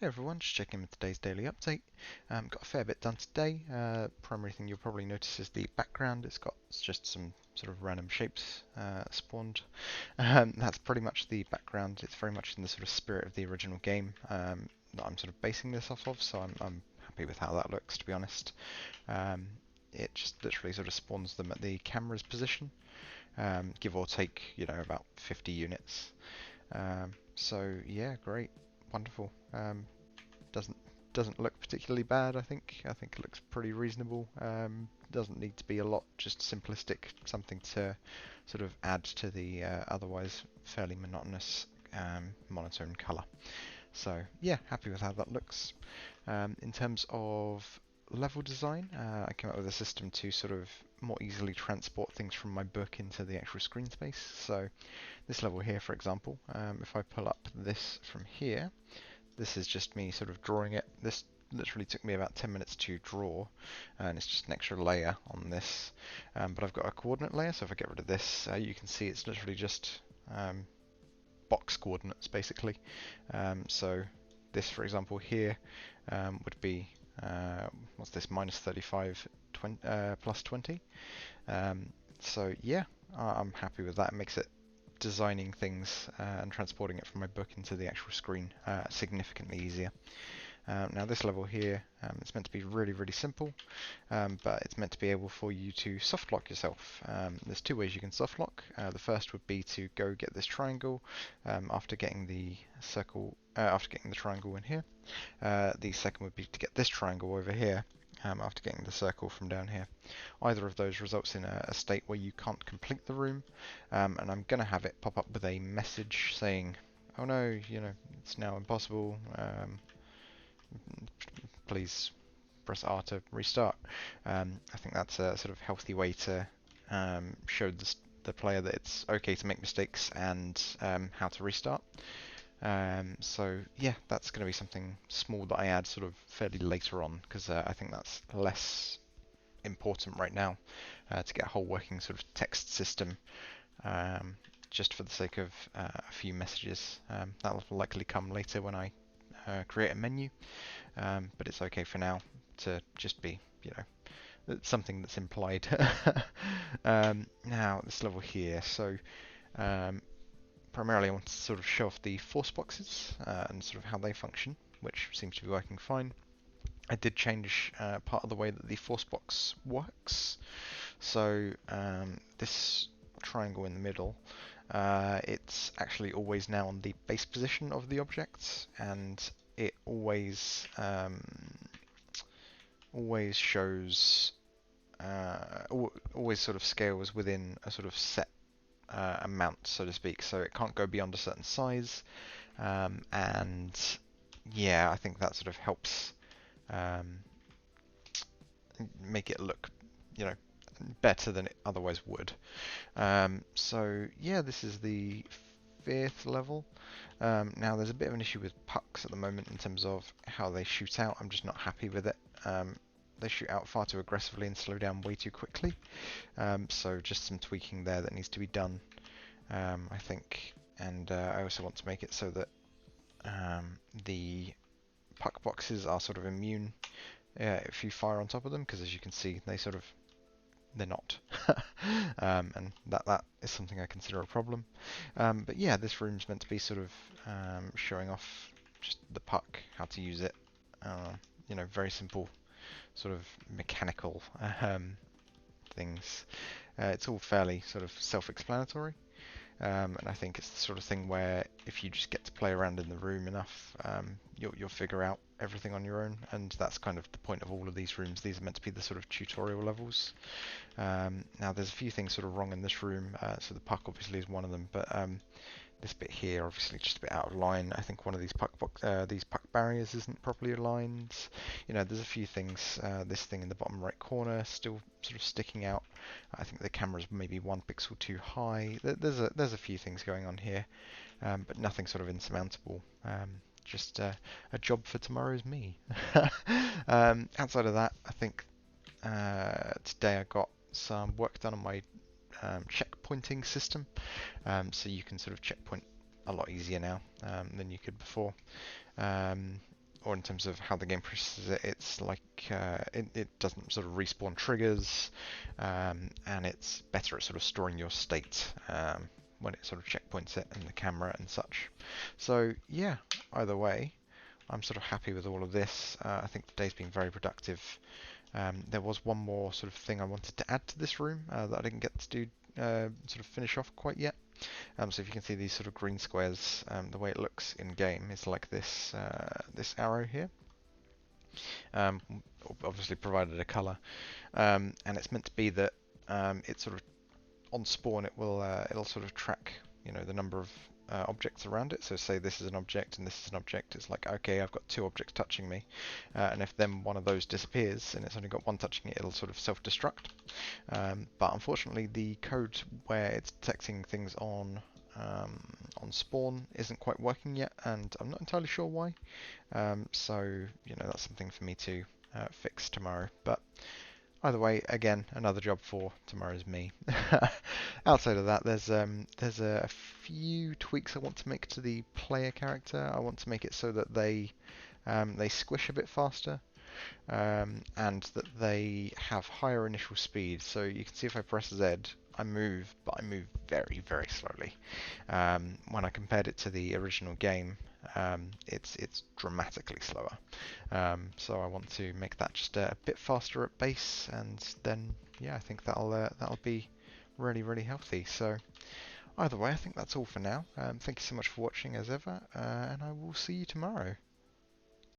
Hey everyone, just checking in with today's daily update. Got a fair bit done today. Primary thing you'll probably notice is the background. It's just some sort of random shapes spawned. That's pretty much the background. It's very much in the sort of spirit of the original game that I'm sort of basing this off of, so I'm happy with how that looks, to be honest. Um, it just literally sort of spawns them at the camera's position, give or take, about 50 units. So yeah, great, wonderful. Doesn't doesn't look particularly bad. I think it looks pretty reasonable. Doesn't need to be a lot, just simplistic, something to sort of add to the otherwise fairly monotonous monotone color. So yeah, happy with how that looks. In terms of level design, I came up with a system to sort of more easily transport things from my book into the actual screen space. So this level here, for example, if I pull up this from here, this is just me sort of drawing it. This literally took me about 10 minutes to draw, and it's just an extra layer on this. But I've got a coordinate layer, so if I get rid of this, you can see it's literally just box coordinates, basically. So this, for example, here would be, what's this, minus 35 plus 20. So yeah, I'm happy with that. It makes it designing things and transporting it from my book into the actual screen significantly easier. Now this level here, it's meant to be really, really simple, but it's meant to be able for you to soft lock yourself. There's two ways you can soft lock. The first would be to go get this triangle after getting the circle, after getting the triangle in here. The second would be to get this triangle over here after getting the circle from down here. Either of those results in a state where you can't complete the room, and I'm going to have it pop up with a message saying, oh no, it's now impossible, please press R to restart. I think that's a sort of healthy way to show the player that it's okay to make mistakes and how to restart. So yeah, that's going to be something small that I add sort of fairly later on, because I think that's less important right now to get a whole working sort of text system, just for the sake of a few messages. That will likely come later when I create a menu, but it's okay for now to just be, something that's implied. Now this level here, so primarily I want to sort of show off the force boxes and sort of how they function, which seems to be working fine. I did change part of the way that the force box works. So this triangle in the middle, it's actually always now on the base position of the object, and it always shows, always sort of scales within a sort of set amount, so to speak, so it can't go beyond a certain size, and yeah, I think that sort of helps make it look, better than it otherwise would. So yeah, this is the 5th level. Now there's a bit of an issue with pucks at the moment in terms of how they shoot out. I'm just not happy with it. They shoot out far too aggressively and slow down way too quickly. So just some tweaking there that needs to be done, I think. And I also want to make it so that the puck boxes are sort of immune if you fire on top of them, because as you can see, they're not. And that is something I consider a problem. But yeah, this room's meant to be sort of showing off just the puck, how to use it. Very simple sort of mechanical things. It's all fairly sort of self-explanatory. And I think it's the sort of thing where if you just get to play around in the room enough, you'll figure out everything on your own, and that's kind of the point of all of these rooms. These are meant to be the sort of tutorial levels. Now there's a few things sort of wrong in this room, so the puck obviously is one of them, but this bit here obviously just a bit out of line. I think one of these puck barriers isn't properly aligned. There's a few things. This thing in the bottom right corner still sort of sticking out. I think the camera's maybe 1 pixel too high. There's a few things going on here, but nothing sort of insurmountable. Just a job for tomorrow's me. Outside of that, I think today I got some work done on my checkpointing system, so you can sort of checkpoint a lot easier now than you could before. or in terms of how the game processes it, it's like it doesn't sort of respawn triggers, and it's better at sort of storing your state when it sort of checkpoints it in the camera and such. So yeah, either way, I'm sort of happy with all of this. I think the day's been very productive. There was one more sort of thing I wanted to add to this room that I didn't get to do sort of finish off quite yet. So if you can see these sort of green squares, the way it looks in game is like this this arrow here. Um, Obviously provided a color, and it's meant to be that it's sort of on spawn it will it'll sort of track, you know, the number of objects around it. So say this is an object and this is an object, it's like, okay, I've got two objects touching me, and if then one of those disappears and it's only got one touching it, it'll sort of self-destruct. But unfortunately the code where it's detecting things on spawn isn't quite working yet, and I'm not entirely sure why. So you know, that's something for me to fix tomorrow. But either way, again, another job for tomorrow's me. Outside of that, there's a few tweaks I want to make to the player character. I want to make it so that they squish a bit faster, and that they have higher initial speed. So you can see if I press Z, I move, but I move very, very slowly. When I compared it to the original game, it's dramatically slower. So I want to make that just a bit faster at base, and then yeah, I think that'll be really, really healthy. So either way, I think that's all for now. Thank you so much for watching as ever, and I will see you tomorrow.